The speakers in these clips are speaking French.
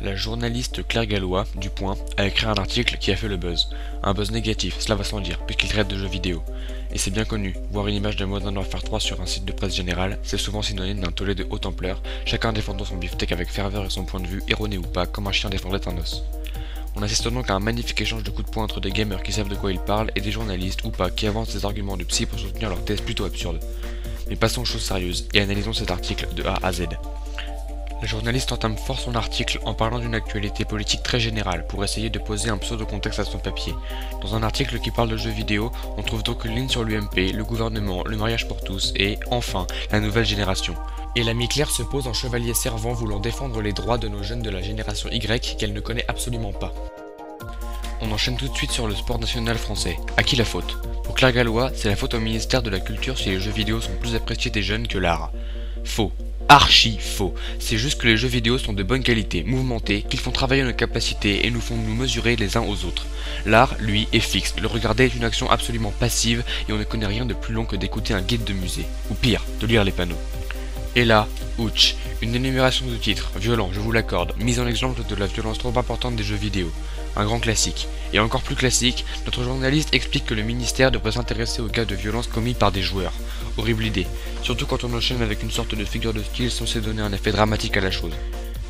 La journaliste Claire Gallois, du Point, a écrit un article qui a fait le buzz. Un buzz négatif, cela va sans dire, puisqu'il traite de jeux vidéo. Et c'est bien connu, voir une image de Modern Warfare 3 sur un site de presse générale, c'est souvent synonyme d'un tollé de haute ampleur, chacun défendant son beefsteak avec ferveur et son point de vue, erroné ou pas, comme un chien défendrait un os. On assiste donc à un magnifique échange de coups de poing entre des gamers qui savent de quoi ils parlent et des journalistes ou pas qui avancent des arguments de psy pour soutenir leur thèse plutôt absurde. Mais passons aux choses sérieuses et analysons cet article de A à Z. La journaliste entame fort son article en parlant d'une actualité politique très générale pour essayer de poser un pseudo-contexte à son papier. Dans un article qui parle de jeux vidéo, on trouve donc une ligne sur l'UMP, le gouvernement, le mariage pour tous et, enfin, la nouvelle génération. Et l'ami Claire se pose en chevalier servant voulant défendre les droits de nos jeunes de la génération Y qu'elle ne connaît absolument pas. On enchaîne tout de suite sur le sport national français. À qui la faute? Pour Claire Gallois, c'est la faute au ministère de la Culture si les jeux vidéo sont plus appréciés des jeunes que l'art. Faux. Archi faux. C'est juste que les jeux vidéo sont de bonne qualité, mouvementés, qu'ils font travailler nos capacités et nous font nous mesurer les uns aux autres. L'art, lui, est fixe. Le regarder est une action absolument passive et on ne connaît rien de plus long que d'écouter un guide de musée. Ou pire, de lire les panneaux. Et là, ouch, une énumération de titres, violent, je vous l'accorde, mise en exemple de la violence trop importante des jeux vidéo. Un grand classique. Et encore plus classique, notre journaliste explique que le ministère devrait s'intéresser aux cas de violence commis par des joueurs. Horrible idée, surtout quand on enchaîne avec une sorte de figure de style censée donner un effet dramatique à la chose.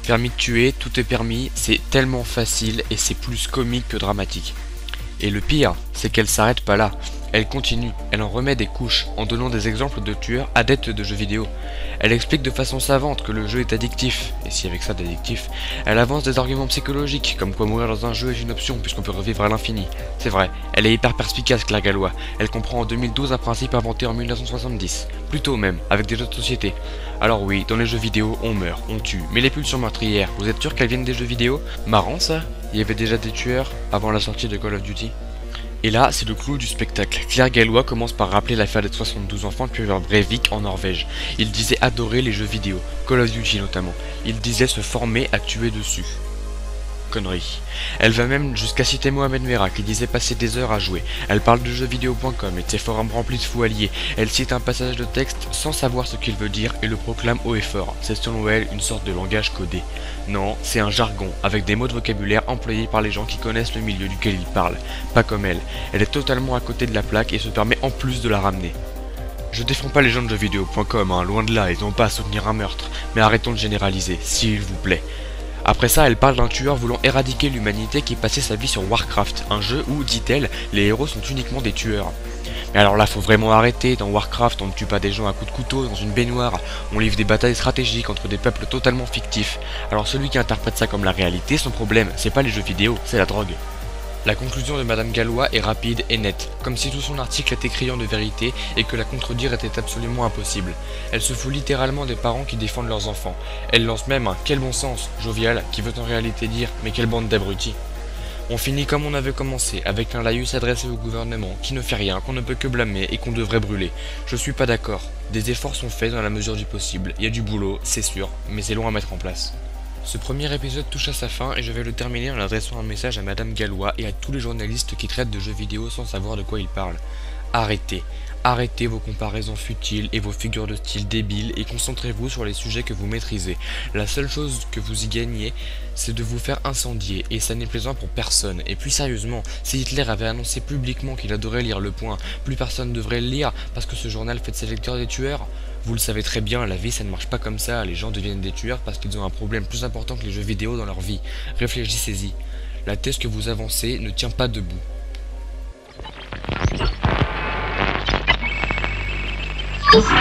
Permis de tuer, tout est permis, c'est tellement facile et c'est plus comique que dramatique. Et le pire, c'est qu'elle s'arrête pas là. Elle continue, elle en remet des couches, en donnant des exemples de tueurs adeptes de jeux vidéo. Elle explique de façon savante que le jeu est addictif, et si avec ça d'addictif, elle avance des arguments psychologiques, comme quoi mourir dans un jeu est une option puisqu'on peut revivre à l'infini. C'est vrai, elle est hyper perspicace Claire Gallois, elle comprend en 2012 un principe inventé en 1970, plutôt même, avec des jeux de société. Alors oui, dans les jeux vidéo, on meurt, on tue, mais les pulsions meurtrières, vous êtes sûr qu'elles viennent des jeux vidéo? Marrant ça? Il y avait déjà des tueurs avant la sortie de Call of Duty? Et là, c'est le clou du spectacle. Claire Gallois commence par rappeler l'affaire des 72 enfants tués vers Breivik en Norvège. Il disait adorer les jeux vidéo, Call of Duty notamment. Il disait se former à tuer dessus. Connerie. Elle va même jusqu'à citer Mohamed Merah qui disait passer des heures à jouer. Elle parle de jeuxvideo.com et de ses forums remplis de fous alliés. Elle cite un passage de texte sans savoir ce qu'il veut dire et le proclame haut et fort. C'est selon elle une sorte de langage codé. Non, c'est un jargon, avec des mots de vocabulaire employés par les gens qui connaissent le milieu duquel il parle. Pas comme elle. Elle est totalement à côté de la plaque et se permet en plus de la ramener. Je défends pas les gens de jeuxvideo.com, loin de là, ils n'ont pas à soutenir un meurtre. Mais arrêtons de généraliser, s'il vous plaît. Après ça, elle parle d'un tueur voulant éradiquer l'humanité qui passait sa vie sur Warcraft, un jeu où, dit-elle, les héros sont uniquement des tueurs. Mais alors là, faut vraiment arrêter, dans Warcraft, on ne tue pas des gens à coups de couteau dans une baignoire, on livre des batailles stratégiques entre des peuples totalement fictifs. Alors celui qui interprète ça comme la réalité, son problème, c'est pas les jeux vidéo, c'est la drogue. La conclusion de Madame Gallois est rapide et nette, comme si tout son article était criant de vérité et que la contredire était absolument impossible. Elle se fout littéralement des parents qui défendent leurs enfants. Elle lance même un « quel bon sens » jovial qui veut en réalité dire « mais quelle bande d'abrutis ». On finit comme on avait commencé, avec un laïus adressé au gouvernement, qui ne fait rien, qu'on ne peut que blâmer et qu'on devrait brûler. Je suis pas d'accord. Des efforts sont faits dans la mesure du possible. Il y a du boulot, c'est sûr, mais c'est long à mettre en place. Ce premier épisode touche à sa fin et je vais le terminer en adressant un message à Madame Gallois et à tous les journalistes qui traitent de jeux vidéo sans savoir de quoi ils parlent. Arrêtez. Arrêtez vos comparaisons futiles et vos figures de style débiles et concentrez-vous sur les sujets que vous maîtrisez. La seule chose que vous y gagnez, c'est de vous faire incendier et ça n'est plaisant pour personne. Et puis sérieusement, si Hitler avait annoncé publiquement qu'il adorait lire Le Point, plus personne ne devrait le lire parce que ce journal fait de ses lecteurs des tueurs. Vous le savez très bien, la vie ça ne marche pas comme ça, les gens deviennent des tueurs parce qu'ils ont un problème plus important que les jeux vidéo dans leur vie. Réfléchissez-y. La thèse que vous avancez ne tient pas debout. Ouf.